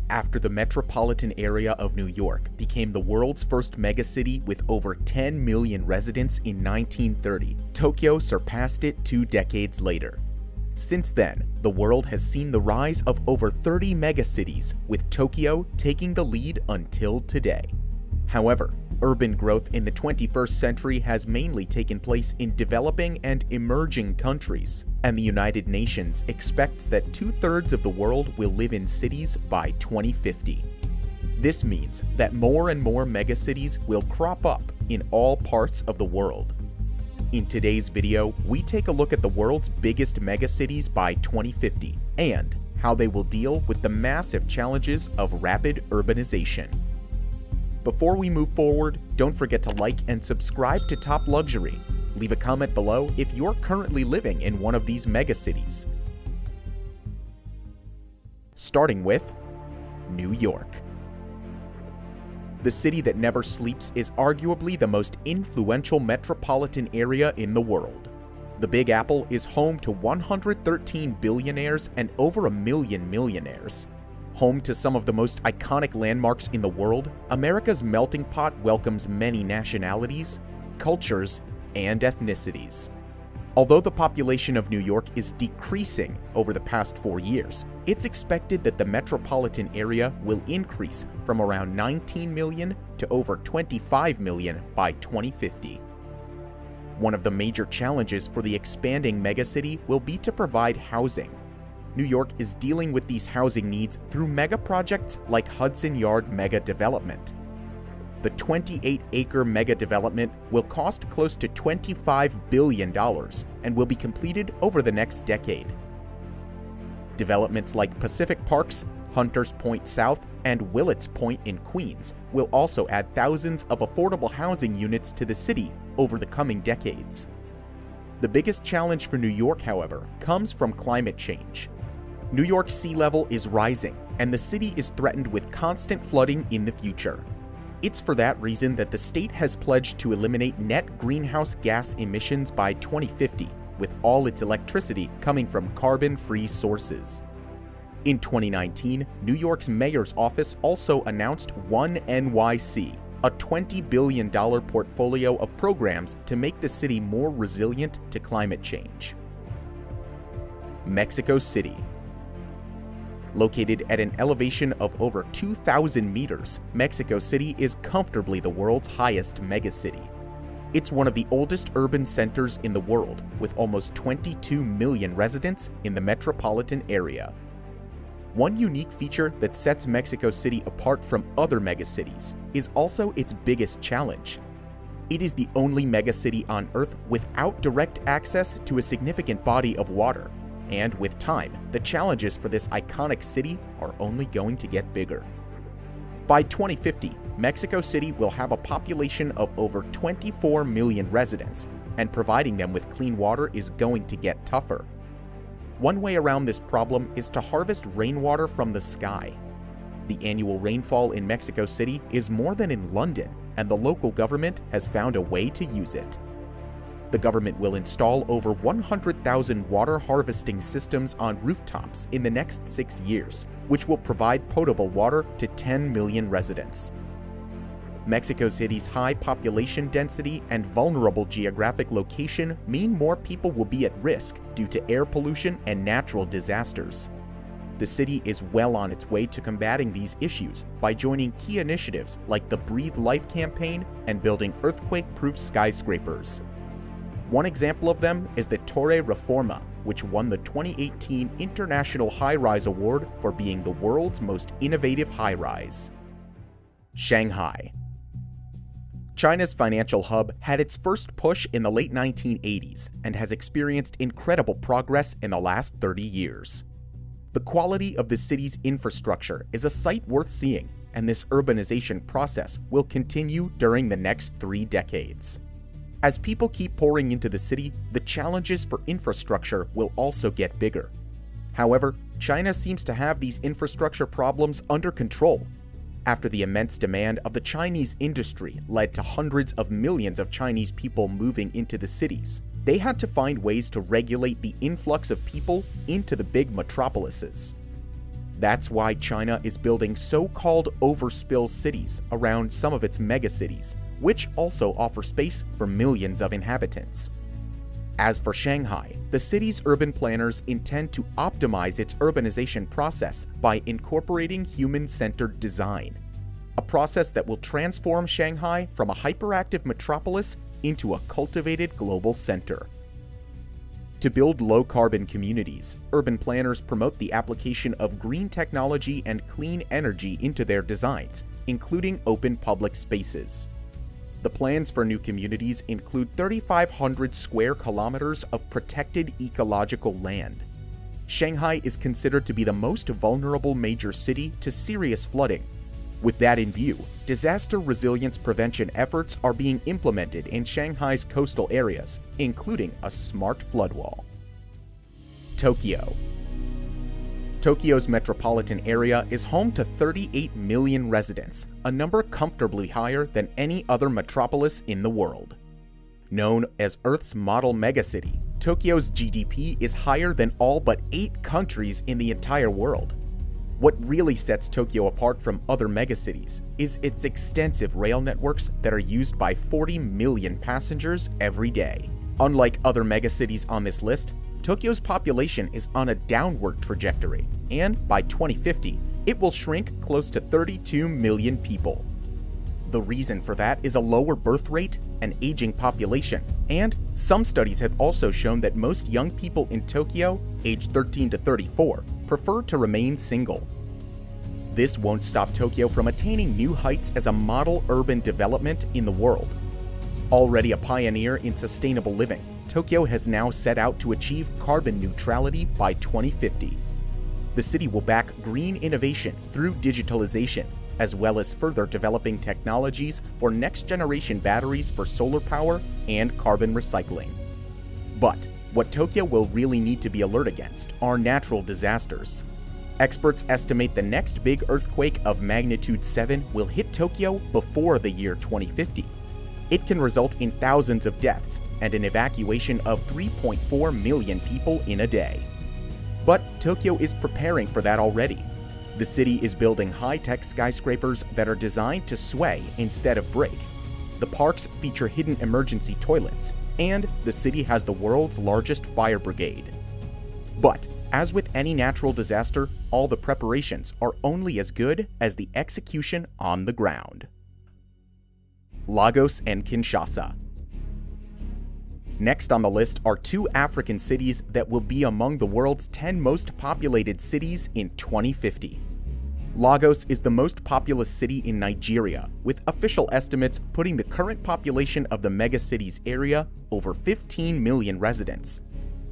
After the metropolitan area of New York became the world's first megacity with over 10 million residents in 1930, Tokyo surpassed it 2 decades later. Since then, the world has seen the rise of over 30 megacities, with Tokyo taking the lead until today. However, urban growth in the 21st century has mainly taken place in developing and emerging countries, and the United Nations expects that 2/3 of the world will live in cities by 2050. This means that more and more megacities will crop up in all parts of the world. In today's video, we take a look at the world's biggest megacities by 2050 and how they will deal with the massive challenges of rapid urbanization. Before we move forward, don't forget to like and subscribe to Top Luxury. Leave a comment below if you're currently living in one of these megacities. Starting with New York. The city that never sleeps is arguably the most influential metropolitan area in the world. The Big Apple is home to 113 billionaires and over 1 million millionaires. Home to some of the most iconic landmarks in the world, America's melting pot welcomes many nationalities, cultures, and ethnicities. Although the population of New York is decreasing over the past 4 years, it's expected that the metropolitan area will increase from around 19 million to over 25 million by 2050. One of the major challenges for the expanding megacity will be to provide housing. New York is dealing with these housing needs through mega projects like Hudson Yard Mega Development. The 28-acre mega development will cost close to $25 billion and will be completed over the next decade. Developments like Pacific Parks, Hunters Point South, and Willets Point in Queens will also add thousands of affordable housing units to the city over the coming decades. The biggest challenge for New York, however, comes from climate change. New York's sea level is rising, and the city is threatened with constant flooding in the future. It's for that reason that the state has pledged to eliminate net greenhouse gas emissions by 2050, with all its electricity coming from carbon-free sources. In 2019, New York's mayor's office also announced One NYC, a $20 billion portfolio of programs to make the city more resilient to climate change. Mexico City. Located at an elevation of over 2,000 meters, Mexico City is comfortably the world's highest megacity. It's one of the oldest urban centers in the world, with almost 22 million residents in the metropolitan area. One unique feature that sets Mexico City apart from other megacities is also its biggest challenge. It is the only megacity on Earth without direct access to a significant body of water. And with time, the challenges for this iconic city are only going to get bigger. By 2050, Mexico City will have a population of over 24 million residents, and providing them with clean water is going to get tougher. One way around this problem is to harvest rainwater from the sky. The annual rainfall in Mexico City is more than in London, and the local government has found a way to use it. The government will install over 100,000 water harvesting systems on rooftops in the next 6 years, which will provide potable water to 10 million residents. Mexico City's high population density and vulnerable geographic location mean more people will be at risk due to air pollution and natural disasters. The city is well on its way to combating these issues by joining key initiatives like the Breathe Life campaign and building earthquake-proof skyscrapers. One example of them is the Torre Reforma, which won the 2018 International High-Rise Award for being the world's most innovative high-rise. Shanghai. China's financial hub had its first push in the late 1980s and has experienced incredible progress in the last 30 years. The quality of the city's infrastructure is a sight worth seeing, and this urbanization process will continue during the next 3 decades. As people keep pouring into the city, the challenges for infrastructure will also get bigger. However, China seems to have these infrastructure problems under control. After the immense demand of the Chinese industry led to hundreds of millions of Chinese people moving into the cities, they had to find ways to regulate the influx of people into the big metropolises. That's why China is building so-called overspill cities around some of its megacities, which also offer space for millions of inhabitants. As for Shanghai, the city's urban planners intend to optimize its urbanization process by incorporating human-centered design, a process that will transform Shanghai from a hyperactive metropolis into a cultivated global center. To build low-carbon communities, urban planners promote the application of green technology and clean energy into their designs, including open public spaces. The plans for new communities include 3,500 square kilometers of protected ecological land. Shanghai is considered to be the most vulnerable major city to serious flooding. With that in view, disaster resilience prevention efforts are being implemented in Shanghai's coastal areas, including a smart flood wall. Tokyo. Tokyo's metropolitan area is home to 38 million residents, a number comfortably higher than any other metropolis in the world. Known as Earth's model megacity, Tokyo's GDP is higher than all but 8 countries in the entire world. What really sets Tokyo apart from other megacities is its extensive rail networks that are used by 40 million passengers every day. Unlike other megacities on this list, Tokyo's population is on a downward trajectory, and by 2050, it will shrink close to 32 million people. The reason for that is a lower birth rate, an aging population, and some studies have also shown that most young people in Tokyo, aged 13 to 34, prefer to remain single. This won't stop Tokyo from attaining new heights as a model urban development in the world. Already a pioneer in sustainable living, Tokyo has now set out to achieve carbon neutrality by 2050. The city will back green innovation through digitalization, as well as further developing technologies for next-generation batteries for solar power and carbon recycling. But what Tokyo will really need to be alert against are natural disasters. Experts estimate the next big earthquake of magnitude 7 will hit Tokyo before the year 2050. It can result in thousands of deaths and an evacuation of 3.4 million people in a day. But Tokyo is preparing for that already. The city is building high-tech skyscrapers that are designed to sway instead of break. The parks feature hidden emergency toilets, and the city has the world's largest fire brigade. But as with any natural disaster, all the preparations are only as good as the execution on the ground. Lagos and Kinshasa. Next on the list are 2 African cities that will be among the world's 10 most populated cities in 2050. Lagos is the most populous city in Nigeria, with official estimates putting the current population of the megacities area over 15 million residents.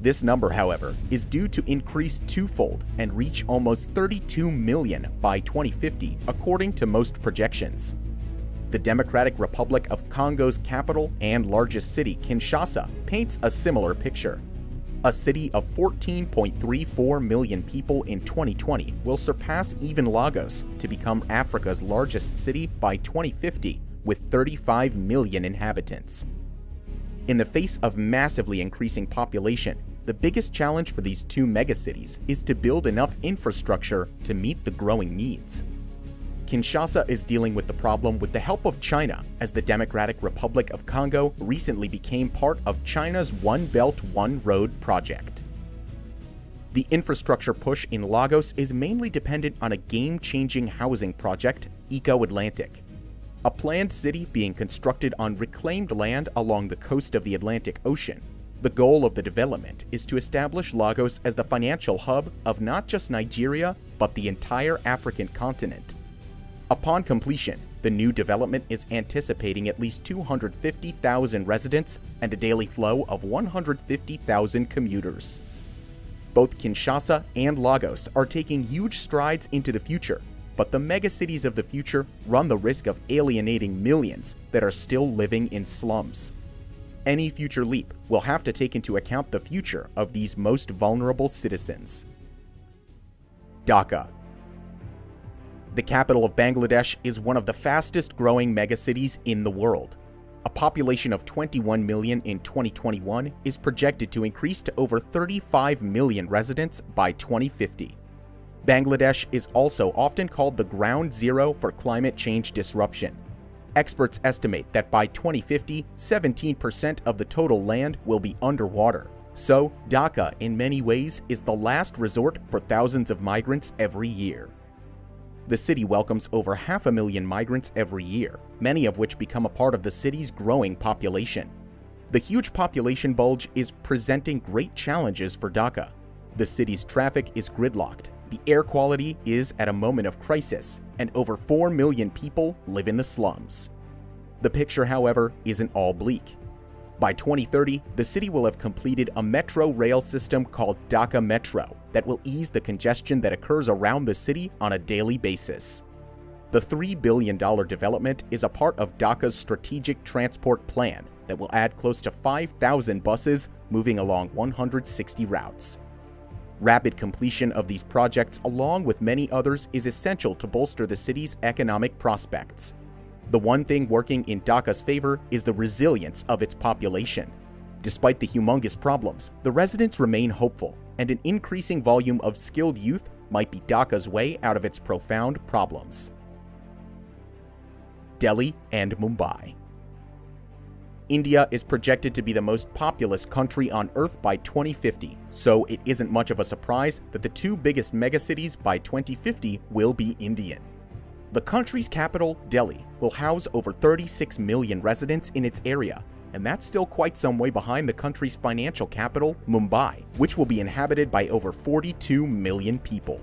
This number, however, is due to increase twofold and reach almost 32 million by 2050, according to most projections. The Democratic Republic of Congo's capital and largest city, Kinshasa, paints a similar picture. A city of 14.34 million people in 2020 will surpass even Lagos to become Africa's largest city by 2050, with 35 million inhabitants. In the face of massively increasing population, the biggest challenge for these 2 megacities is to build enough infrastructure to meet the growing needs. Kinshasa is dealing with the problem with the help of China, as the Democratic Republic of Congo recently became part of China's One Belt, One Road project. The infrastructure push in Lagos is mainly dependent on a game-changing housing project, Eco-Atlantic, a planned city being constructed on reclaimed land along the coast of the Atlantic Ocean. The goal of the development is to establish Lagos as the financial hub of not just Nigeria, but the entire African continent. Upon completion, the new development is anticipating at least 250,000 residents and a daily flow of 150,000 commuters. Both Kinshasa and Lagos are taking huge strides into the future, but the megacities of the future run the risk of alienating millions that are still living in slums. Any future leap will have to take into account the future of these most vulnerable citizens. Dhaka. The capital of Bangladesh is one of the fastest growing megacities in the world. A population of 21 million in 2021 is projected to increase to over 35 million residents by 2050. Bangladesh is also often called the ground zero for climate change disruption. Experts estimate that by 2050, 17% of the total land will be underwater. So, Dhaka, in many ways, is the last resort for thousands of migrants every year. The city welcomes over 500,000 migrants every year, many of which become a part of the city's growing population. The huge population bulge is presenting great challenges for Dhaka. The city's traffic is gridlocked, the air quality is at a moment of crisis, and over 4 million people live in the slums. The picture, however, isn't all bleak. By 2030, the city will have completed a metro rail system called Dhaka Metro that will ease the congestion that occurs around the city on a daily basis. The $3 billion development is a part of Dhaka's strategic transport plan that will add close to 5,000 buses moving along 160 routes. Rapid completion of these projects, along with many others, is essential to bolster the city's economic prospects. The one thing working in Dhaka's favor is the resilience of its population. Despite the humongous problems, the residents remain hopeful, and an increasing volume of skilled youth might be Dhaka's way out of its profound problems. Delhi and Mumbai. India is projected to be the most populous country on Earth by 2050, so it isn't much of a surprise that the two biggest megacities by 2050 will be Indian. The country's capital, Delhi, will house over 36 million residents in its area, and that's still quite some way behind the country's financial capital, Mumbai, which will be inhabited by over 42 million people.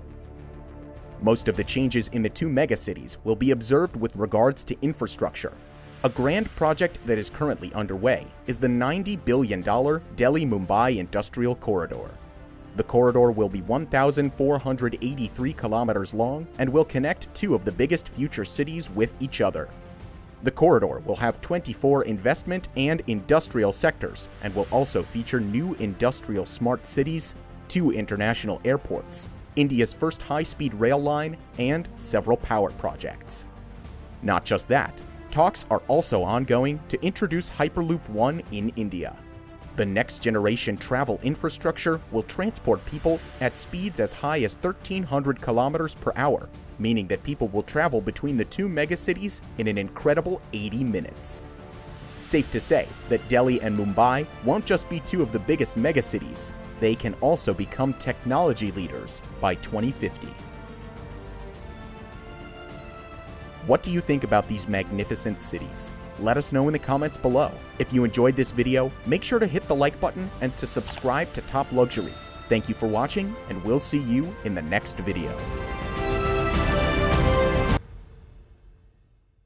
Most of the changes in the two megacities will be observed with regards to infrastructure. A grand project that is currently underway is the $90 billion Delhi-Mumbai Industrial Corridor. The corridor will be 1,483 kilometers long and will connect two of the biggest future cities with each other. The corridor will have 24 investment and industrial sectors and will also feature new industrial smart cities, 2 international airports, India's first high-speed rail line, and several power projects. Not just that, talks are also ongoing to introduce Hyperloop One in India. The next-generation travel infrastructure will transport people at speeds as high as 1,300 kilometers per hour, meaning that people will travel between the two megacities in an incredible 80 minutes. Safe to say that Delhi and Mumbai won't just be two of the biggest megacities, they can also become technology leaders by 2050. What do you think about these magnificent cities? Let us know in the comments below. If you enjoyed this video, make sure to hit the like button and to subscribe to Top Luxury. Thank you for watching, and we'll see you in the next video.